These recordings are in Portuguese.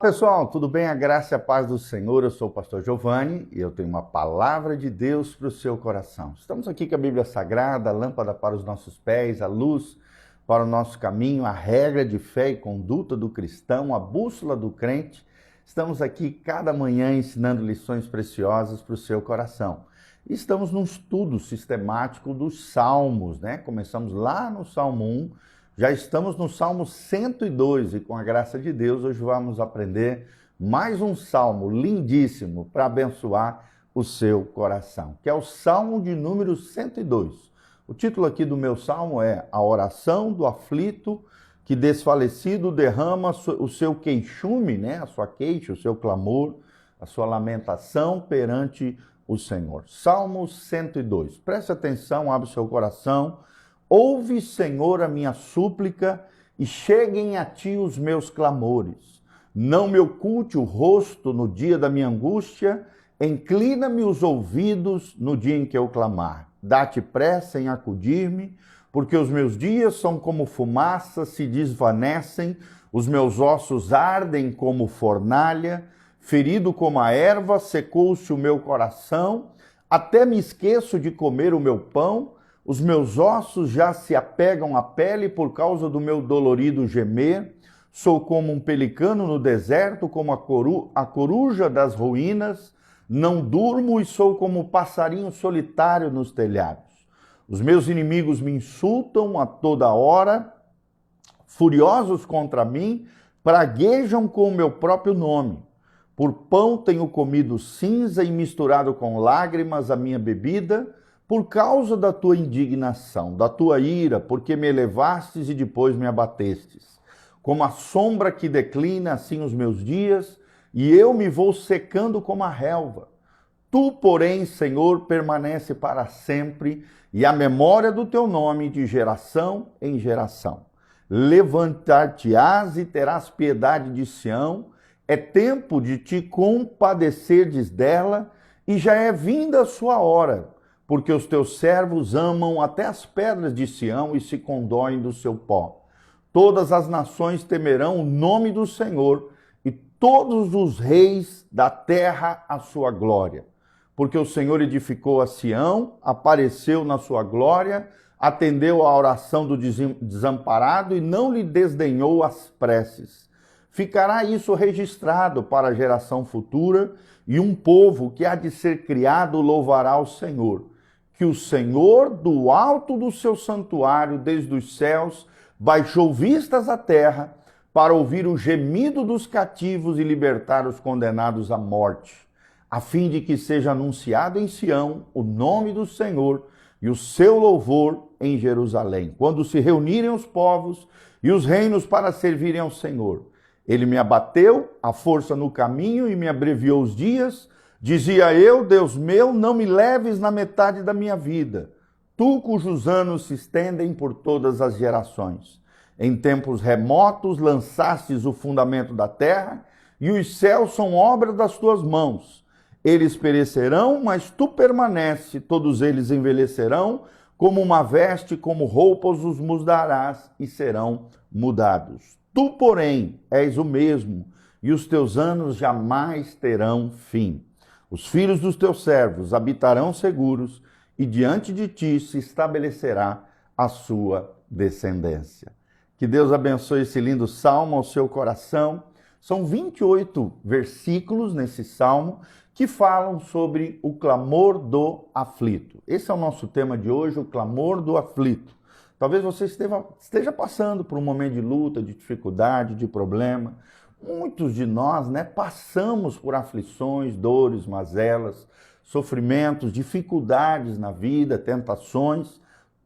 Pessoal, tudo bem? A graça e a paz do Senhor. Eu sou o pastor Giovanni e eu tenho uma palavra de Deus para o seu coração. Estamos aqui com a Bíblia Sagrada, a lâmpada para os nossos pés, a luz para o nosso caminho, a regra de fé e conduta do cristão, a bússola do crente. Estamos aqui cada manhã ensinando lições preciosas para o seu coração. E estamos num estudo sistemático dos Salmos, né? Começamos lá no Salmo 1, já estamos no Salmo 102 e com a graça de Deus hoje vamos aprender mais um salmo lindíssimo para abençoar o seu coração, que é o Salmo de número 102. O título aqui do meu salmo é A Oração do Aflito que Desfalecido derrama o seu queixume, né? A sua queixa, o seu clamor, a sua lamentação perante o Senhor. Salmo 102. Preste atenção, abre o seu coração. Ouve, Senhor, a minha súplica e cheguem a ti os meus clamores. Não me oculte o rosto no dia da minha angústia, inclina-me os ouvidos no dia em que eu clamar. Dá-te pressa em acudir-me, porque os meus dias são como fumaça, se desvanecem, os meus ossos ardem como fornalha, ferido como a erva, secou-se o meu coração, até me esqueço de comer o meu pão. Os meus ossos já se apegam à pele por causa do meu dolorido gemer. Sou como um pelicano no deserto, como a coruja das ruínas. Não durmo e sou como um passarinho solitário nos telhados. Os meus inimigos me insultam a toda hora. Furiosos contra mim, praguejam com o meu próprio nome. Por pão tenho comido cinza e misturado com lágrimas a minha bebida, por causa da tua indignação, da tua ira, porque me elevastes e depois me abatestes. Como a sombra que declina, assim os meus dias, e eu me vou secando como a relva. Tu, porém, Senhor, permanece para sempre, e a memória do teu nome de geração em geração. Levantar-te-ás e terás piedade de Sião, é tempo de te compadecerdes dela, e já é vinda a sua hora, porque os teus servos amam até as pedras de Sião e se condoem do seu pó. Todas as nações temerão o nome do Senhor e todos os reis da terra a sua glória. Porque o Senhor edificou a Sião, apareceu na sua glória, atendeu à oração do desamparado e não lhe desdenhou as preces. Ficará isso registrado para a geração futura e um povo que há de ser criado louvará o Senhor. Que o Senhor, do alto do seu santuário, desde os céus, baixou vistas à terra para ouvir o gemido dos cativos e libertar os condenados à morte, a fim de que seja anunciado em Sião o nome do Senhor e o seu louvor em Jerusalém, quando se reunirem os povos e os reinos para servirem ao Senhor. Ele me abateu a força no caminho e me abreviou os dias. Dizia eu, Deus meu, não me leves na metade da minha vida, tu cujos anos se estendem por todas as gerações. Em tempos remotos lançastes o fundamento da terra, e os céus são obra das tuas mãos. Eles perecerão, mas tu permanece, todos eles envelhecerão, como uma veste, como roupas os mudarás e serão mudados. Tu, porém, és o mesmo, e os teus anos jamais terão fim. Os filhos dos teus servos habitarão seguros e diante de ti se estabelecerá a sua descendência. Que Deus abençoe esse lindo salmo ao seu coração. São 28 versículos nesse salmo que falam sobre o clamor do aflito. Esse é o nosso tema de hoje, o clamor do aflito. Talvez você esteja passando por um momento de luta, de dificuldade, de problema. Muitos de nós, passamos por aflições, dores, mazelas, sofrimentos, dificuldades na vida, tentações.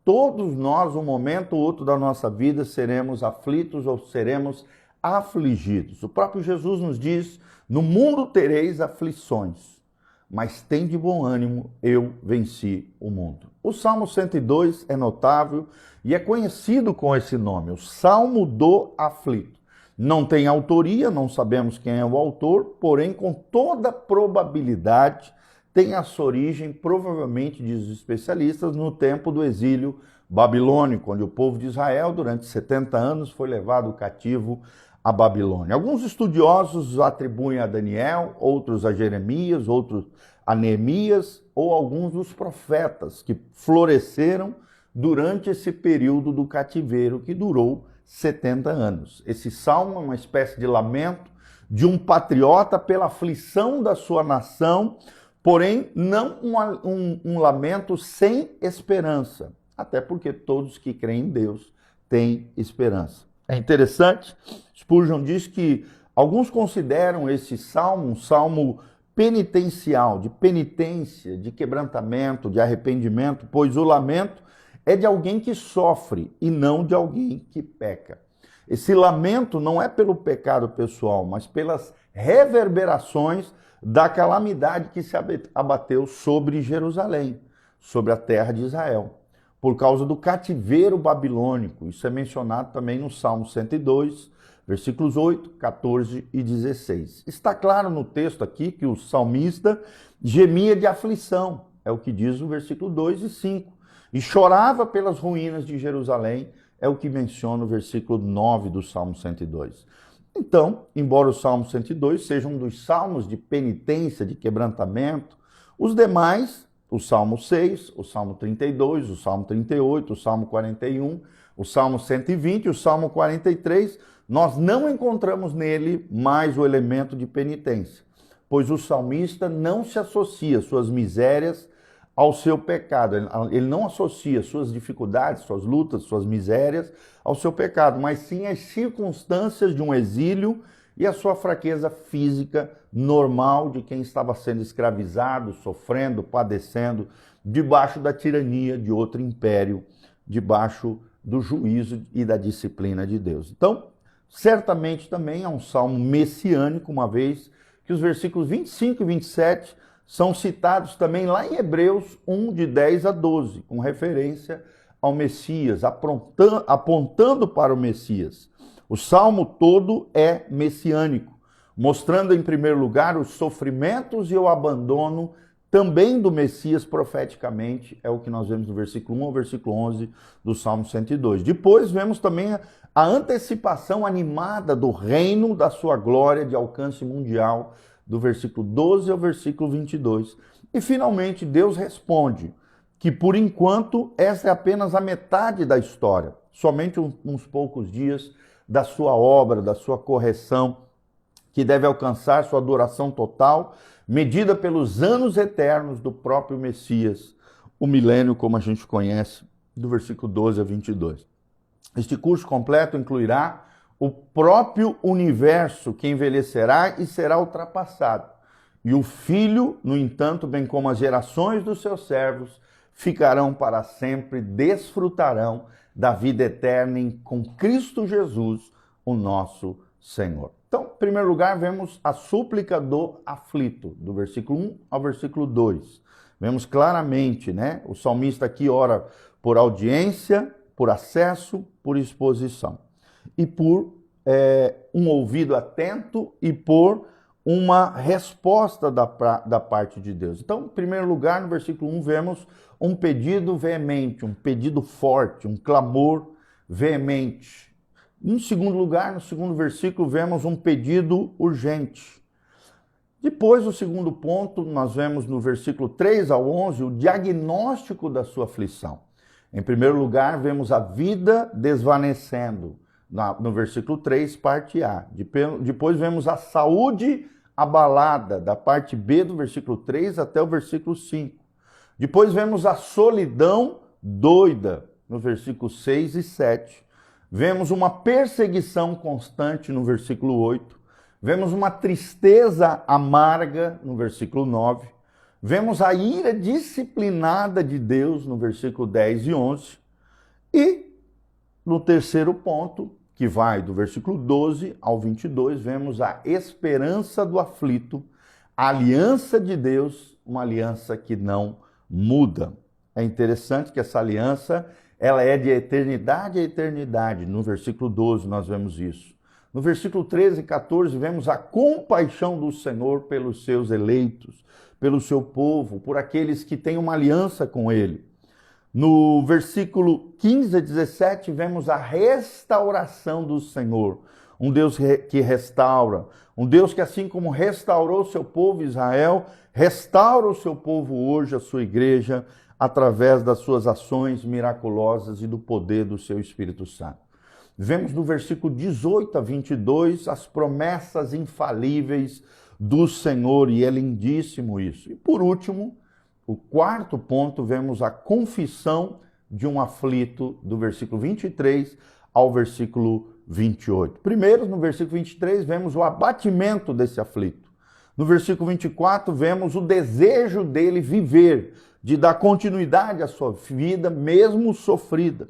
Todos nós, um momento ou outro da nossa vida, seremos aflitos ou seremos afligidos. O próprio Jesus nos diz, no mundo tereis aflições, mas tem de bom ânimo, eu venci o mundo. O Salmo 102 é notável e é conhecido com esse nome, o Salmo do Aflito. Não tem autoria, não sabemos quem é o autor, porém, com toda probabilidade, tem a sua origem, provavelmente, diz os especialistas, no tempo do exílio babilônico, onde o povo de Israel, durante 70 anos, foi levado cativo a Babilônia. Alguns estudiosos atribuem a Daniel, outros a Jeremias, outros a Neemias ou alguns dos profetas que floresceram durante esse período do cativeiro que durou 70 anos. Esse salmo é uma espécie de lamento de um patriota pela aflição da sua nação, porém não um lamento sem esperança, até porque todos que creem em Deus têm esperança. É interessante, Spurgeon diz que alguns consideram esse salmo um salmo penitencial, de penitência, de quebrantamento, de arrependimento, pois o lamento é de alguém que sofre e não de alguém que peca. Esse lamento não é pelo pecado pessoal, mas pelas reverberações da calamidade que se abateu sobre Jerusalém, sobre a terra de Israel, por causa do cativeiro babilônico. Isso é mencionado também no Salmo 102, versículos 8, 14 e 16. Está claro no texto aqui que o salmista gemia de aflição, é o que diz o versículo 2 e 5, e chorava pelas ruínas de Jerusalém, é o que menciona o versículo 9 do Salmo 102. Então, embora o Salmo 102 seja um dos salmos de penitência, de quebrantamento, os demais, o Salmo 6, o Salmo 32, o Salmo 38, o Salmo 41, o Salmo 120 e o Salmo 43, nós não encontramos nele mais o elemento de penitência, pois o salmista não se associa suas misérias ao seu pecado. Ele não associa suas dificuldades, suas lutas, suas misérias ao seu pecado, mas sim às circunstâncias de um exílio e a sua fraqueza física normal de quem estava sendo escravizado, sofrendo, padecendo, debaixo da tirania de outro império, debaixo do juízo e da disciplina de Deus. Então, certamente também é um salmo messiânico, uma vez que os versículos 25 e 27 são citados também lá em Hebreus 1, de 10 a 12, com referência ao Messias, apontando para o Messias. O salmo todo é messiânico, mostrando em primeiro lugar os sofrimentos e o abandono também do Messias profeticamente, é o que nós vemos do versículo 1 ao versículo 11 do Salmo 102. Depois vemos também a antecipação animada do reino da sua glória de alcance mundial, do versículo 12 ao versículo 22. E finalmente Deus responde que por enquanto essa é apenas a metade da história, somente uns poucos dias da sua obra, da sua correção, que deve alcançar sua duração total, medida pelos anos eternos do próprio Messias, o milênio como a gente conhece, do versículo 12 a 22. Este curso completo incluirá o próprio universo que envelhecerá e será ultrapassado. E o Filho, no entanto, bem como as gerações dos seus servos, ficarão para sempre, desfrutarão da vida eterna com Cristo Jesus, o nosso Senhor. Então, em primeiro lugar, vemos a súplica do aflito, do versículo 1 ao versículo 2. Vemos claramente, né? O salmista aqui ora por audiência, por acesso, por exposição. E por um ouvido atento e por uma resposta da parte de Deus. Então, em primeiro lugar, no versículo 1, vemos um pedido veemente, um pedido forte, um clamor veemente. Em segundo lugar, no segundo versículo, vemos um pedido urgente. Depois, o segundo ponto, nós vemos no versículo 3 ao 11, o diagnóstico da sua aflição. Em primeiro lugar, vemos a vida desvanecendo, no versículo 3, parte A. Depois vemos a saúde abalada, da parte B do versículo 3 até o versículo 5. Depois vemos a solidão doida, no versículo 6 e 7. Vemos uma perseguição constante, no versículo 8. Vemos uma tristeza amarga, no versículo 9. Vemos a ira disciplinada de Deus, no versículo 10 e 11. E, no terceiro ponto, que vai do versículo 12 ao 22, vemos a esperança do aflito, a aliança de Deus, uma aliança que não muda. É interessante que essa aliança, ela é de eternidade a eternidade. No versículo 12 nós vemos isso. No versículo 13 e 14 vemos a compaixão do Senhor pelos seus eleitos, pelo seu povo, por aqueles que têm uma aliança com ele. No versículo 15 a 17, vemos a restauração do Senhor, um Deus que restaura, um Deus que, assim como restaurou o seu povo Israel, restaura o seu povo hoje, a sua igreja, através das suas ações miraculosas e do poder do seu Espírito Santo. Vemos no versículo 18 a 22 as promessas infalíveis do Senhor, e é lindíssimo isso. E por último, o quarto ponto, vemos a confissão de um aflito, do versículo 23 ao versículo 28. Primeiro, no versículo 23, vemos o abatimento desse aflito. No versículo 24, vemos o desejo dele viver, de dar continuidade à sua vida, mesmo sofrida.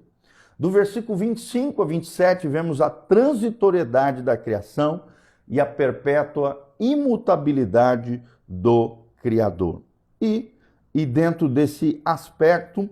Do versículo 25 a 27, vemos a transitoriedade da criação e a perpétua imutabilidade do Criador. E dentro desse aspecto,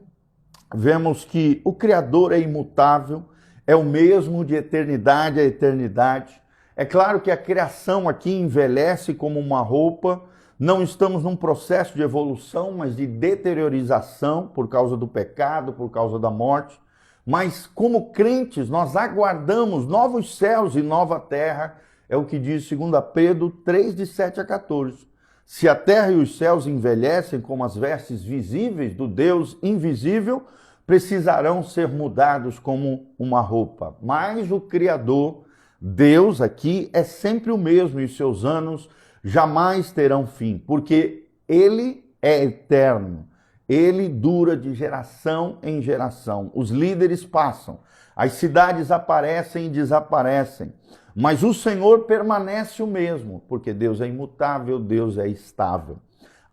vemos que o Criador é imutável, é o mesmo de eternidade a eternidade. É claro que a criação aqui envelhece como uma roupa. Não estamos num processo de evolução, mas de deteriorização por causa do pecado, por causa da morte. Mas como crentes, nós aguardamos novos céus e nova terra. É o que diz 2 Pedro 3, de 7 a 14. Se a terra e os céus envelhecem como as vestes visíveis do Deus invisível, precisarão ser mudados como uma roupa. Mas o Criador, Deus aqui, é sempre o mesmo e seus anos jamais terão fim, porque Ele é eterno. Ele dura de geração em geração. Os líderes passam, as cidades aparecem e desaparecem, mas o Senhor permanece o mesmo, porque Deus é imutável, Deus é estável.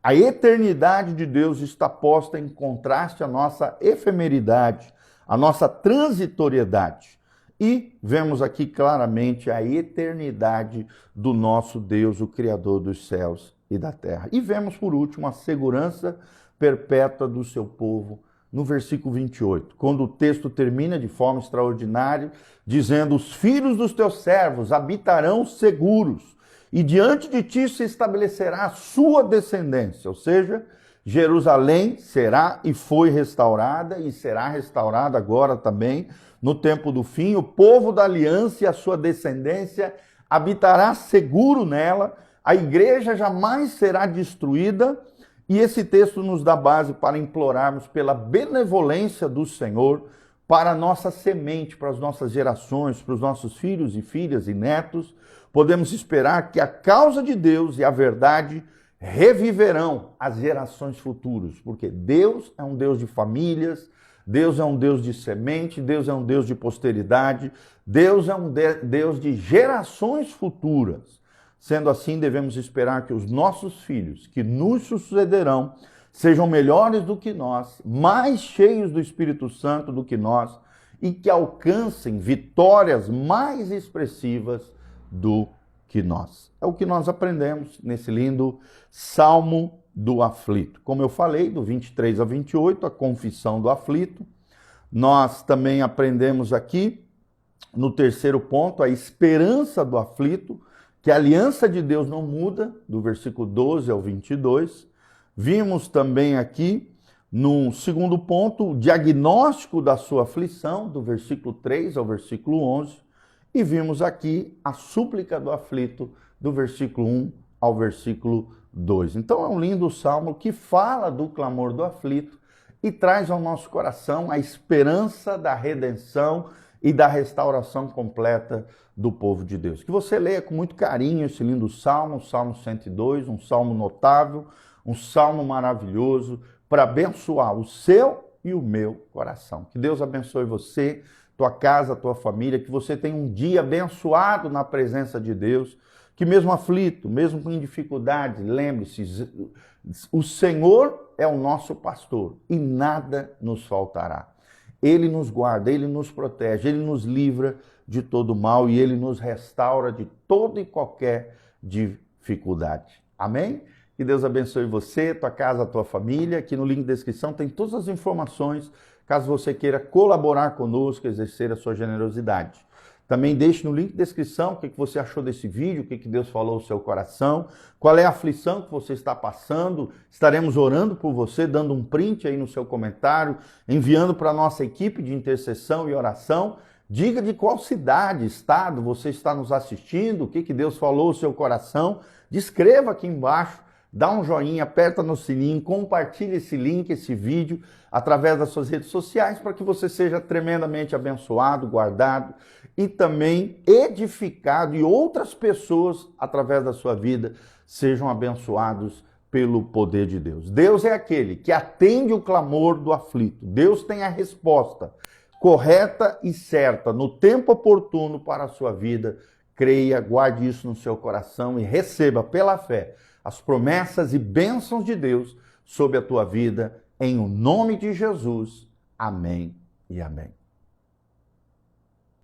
A eternidade de Deus está posta em contraste à nossa efemeridade, à nossa transitoriedade. E vemos aqui claramente a eternidade do nosso Deus, o Criador dos céus e da terra. E vemos, por último, a segurança perpétua do seu povo, no versículo 28, quando o texto termina de forma extraordinária, dizendo: os filhos dos teus servos habitarão seguros, e diante de ti se estabelecerá a sua descendência, ou seja, Jerusalém será e foi restaurada, e será restaurada agora também, no tempo do fim. O povo da aliança e a sua descendência habitará seguro nela, a igreja jamais será destruída. E esse texto nos dá base para implorarmos pela benevolência do Senhor para a nossa semente, para as nossas gerações, para os nossos filhos e filhas e netos. Podemos esperar que a causa de Deus e a verdade reviverão as gerações futuras, porque Deus é um Deus de famílias, Deus é um Deus de semente, Deus é um Deus de posteridade, Deus é um Deus de gerações futuras. Sendo assim, devemos esperar que os nossos filhos, que nos sucederão, sejam melhores do que nós, mais cheios do Espírito Santo do que nós, e que alcancem vitórias mais expressivas do que nós. É o que nós aprendemos nesse lindo Salmo do Aflito. Como eu falei, do 23 a 28, a confissão do aflito. Nós também aprendemos aqui, no terceiro ponto, a esperança do aflito, que a aliança de Deus não muda, do versículo 12 ao 22. Vimos também aqui, no segundo ponto, o diagnóstico da sua aflição, do versículo 3 ao versículo 11. E vimos aqui a súplica do aflito, do versículo 1 ao versículo 2. Então é um lindo salmo que fala do clamor do aflito e traz ao nosso coração a esperança da redenção e da restauração completa do povo de Deus. Que você leia com muito carinho esse lindo salmo, o Salmo 102, um salmo notável, um salmo maravilhoso para abençoar o seu e o meu coração. Que Deus abençoe você, tua casa, tua família, que você tenha um dia abençoado na presença de Deus, que mesmo aflito, mesmo com dificuldade, lembre-se, o Senhor é o nosso pastor e nada nos faltará. Ele nos guarda, Ele nos protege, Ele nos livra de todo mal e Ele nos restaura de toda e qualquer dificuldade. Amém? Que Deus abençoe você, tua casa, tua família. Aqui no link de descrição tem todas as informações, caso você queira colaborar conosco, exercer a sua generosidade. Também deixe no link de descrição o que você achou desse vídeo, o que Deus falou ao seu coração, qual é a aflição que você está passando. Estaremos orando por você, dando um print aí no seu comentário, enviando para a nossa equipe de intercessão e oração, Diga de qual cidade, estado você está nos assistindo, o que Deus falou no seu coração. Descreva aqui embaixo, dá um joinha, aperta no sininho, compartilhe esse link, esse vídeo, através das suas redes sociais, para que você seja tremendamente abençoado, guardado e também edificado, e outras pessoas, através da sua vida, sejam abençoados pelo poder de Deus. Deus é aquele que atende o clamor do aflito. Deus tem a resposta correta e certa, no tempo oportuno para a sua vida. Creia, guarde isso no seu coração e receba pela fé as promessas e bênçãos de Deus sobre a tua vida, em o nome de Jesus. Amém e amém.